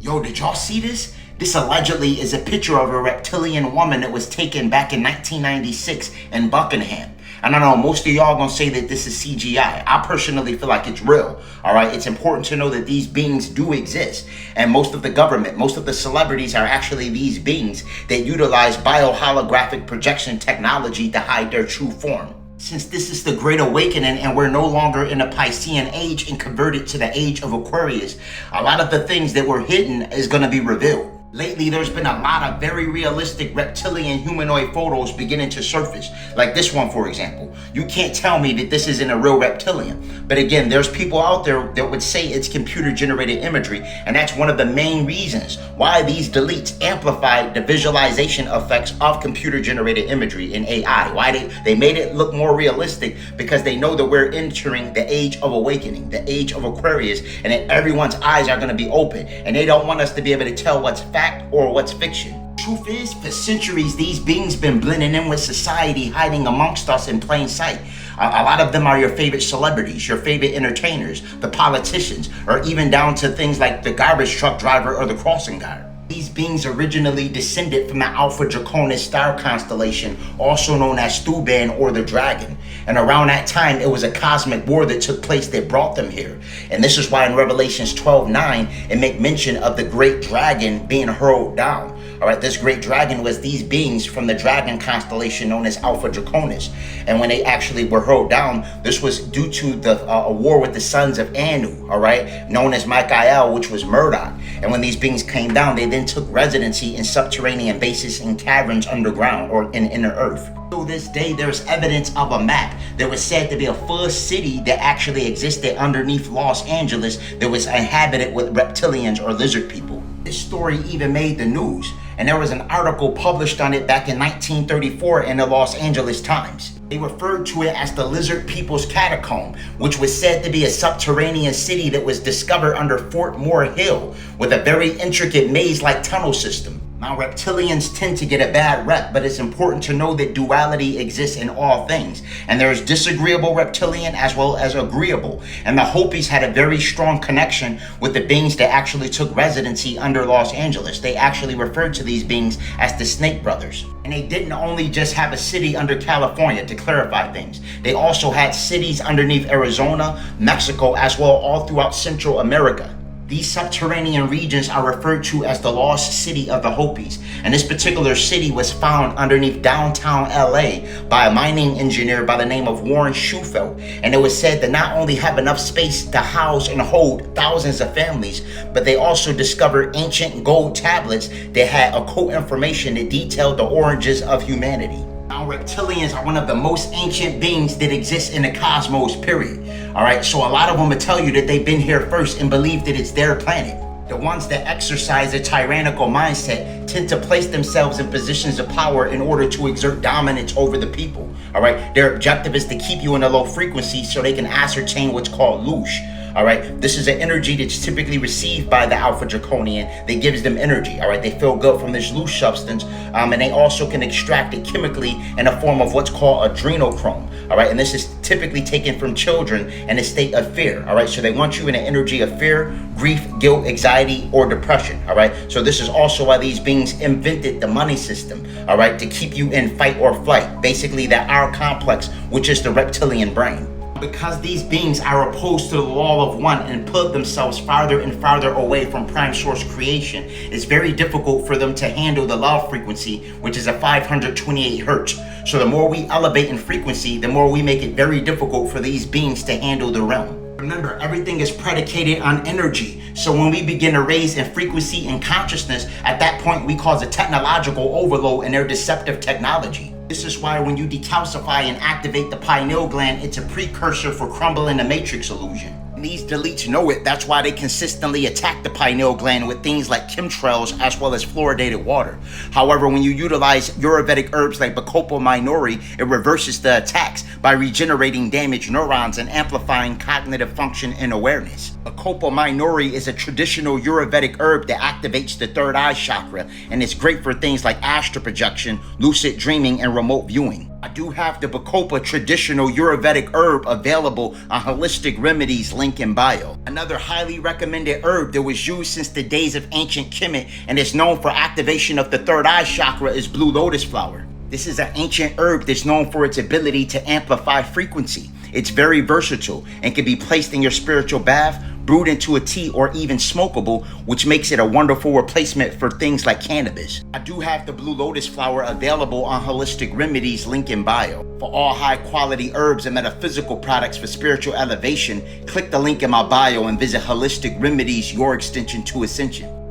Yo, did y'all see this? This allegedly is a picture of a reptilian woman that was taken back in 1996 in Buckingham. And I know most of y'all gonna say that this is CGI. I personally feel like it's real, all right? It's important to know that these beings do exist. And most of the government, most of the celebrities are actually these beings that utilize bioholographic projection technology to hide their true form. Since this is the Great Awakening and we're no longer in the Piscean age and converted to the age of Aquarius, a lot of the things that were hidden is gonna be revealed. Lately, there's been a lot of very realistic reptilian humanoid photos beginning to surface. Like this one, for example. You can't tell me that this isn't a real reptilian. But again, there's people out there that would say it's computer-generated imagery, and that's one of the main reasons why these deletes amplify the visualization effects of computer-generated imagery in AI. Why they made it look more realistic, because they know that we're entering the age of awakening, the age of Aquarius, and that everyone's eyes are going to be open, and they don't want us to be able to tell what's fact or what's fiction. Truth is, for centuries, these beings been blending in with society, hiding amongst us in plain sight. A lot of them are your favorite celebrities, your favorite entertainers, the politicians, or even down to things like the garbage truck driver or the crossing guard. These beings originally descended from the Alpha Draconis star constellation, also known as Thuban or the Dragon. And around that time, it was a cosmic war that took place that brought them here. And this is why in Revelations 12:9, it make mention of the great dragon being hurled down. All right, this great dragon was these beings from the dragon constellation known as Alpha Draconis. And when they actually were hurled down, this was due to a war with the sons of Anu, all right, known as Michael, which was Murdoch. And when these beings came down, they then took residency in subterranean bases and caverns underground or in inner earth. To this day, there's evidence of a map that was said to be a full city that actually existed underneath Los Angeles that was inhabited with reptilians or lizard people. This story even made the news, and there was an article published on it back in 1934 in the Los Angeles Times. They referred to it as the Lizard People's Catacomb, which was said to be a subterranean city that was discovered under Fort Moore Hill with a very intricate maze-like tunnel system. Now, reptilians tend to get a bad rep, but it's important to know that duality exists in all things. And there's disagreeable reptilian as well as agreeable. And the Hopis had a very strong connection with the beings that actually took residency under Los Angeles. They actually referred to these beings as the Snake Brothers. And they didn't only just have a city under California, to clarify things. They also had cities underneath Arizona, Mexico, as well all throughout Central America. These subterranean regions are referred to as the lost city of the Hopis. And this particular city was found underneath downtown LA by a mining engineer by the name of Warren Schufelt. And it was said to not only have enough space to house and hold thousands of families, but they also discovered ancient gold tablets that had occult information that detailed the origins of humanity. Now, reptilians are one of the most ancient beings that exist in the cosmos, period. All right, so a lot of them will tell you that they've been here first and believe that it's their planet. The ones that exercise a tyrannical mindset tend to place themselves in positions of power in order to exert dominance over the people. All right, their objective is to keep you in a low frequency so they can ascertain what's called loosh. All right, this is an energy that's typically received by the Alpha Draconian that gives them energy. All right, they feel good from this loose substance, and they also can extract it chemically in a form of what's called adrenochrome. All right, and this is typically taken from children in a state of fear. All right, so they want you in an energy of fear, grief, guilt, anxiety, or depression. All right, so this is also why these beings invented the money system. All right, to keep you in fight or flight, basically the R complex, which is the reptilian brain. Because these beings are opposed to the law of one and put themselves farther and farther away from prime source creation, it's very difficult for them to handle the love frequency, which is a 528 hertz. So the more we elevate in frequency, the more we make it very difficult for these beings to handle the realm. Remember, everything is predicated on energy. So when we begin to raise in frequency and consciousness, at that point we cause a technological overload in their deceptive technology. This is why when you decalcify and activate the pineal gland, it's a precursor for crumbling the matrix illusion. And these deletes know it. That's why they consistently attack the pineal gland with things like chemtrails as well as fluoridated water. However, when you utilize Ayurvedic herbs like Bacopa minori, it reverses the attacks by regenerating damaged neurons and amplifying cognitive function and awareness. Bacopa Bacopa minori is a traditional Ayurvedic herb that activates the third eye chakra, and it's great for things like astral projection, lucid dreaming, and remote viewing. I do have the Bacopa traditional Ayurvedic herb available on Holistic Remedies link in bio. Another highly recommended herb that was used since the days of ancient Kemet and is known for activation of the third eye chakra is blue lotus flower. This is an ancient herb that's known for its ability to amplify frequency. It's very versatile and can be placed in your spiritual bath, brewed into a tea, or even smokable, which makes it a wonderful replacement for things like cannabis. I do have the blue lotus flower available on Holistic Remedies link in bio. For all high quality herbs and metaphysical products for spiritual elevation, click the link in my bio and visit Holistic Remedies, your extension to ascension.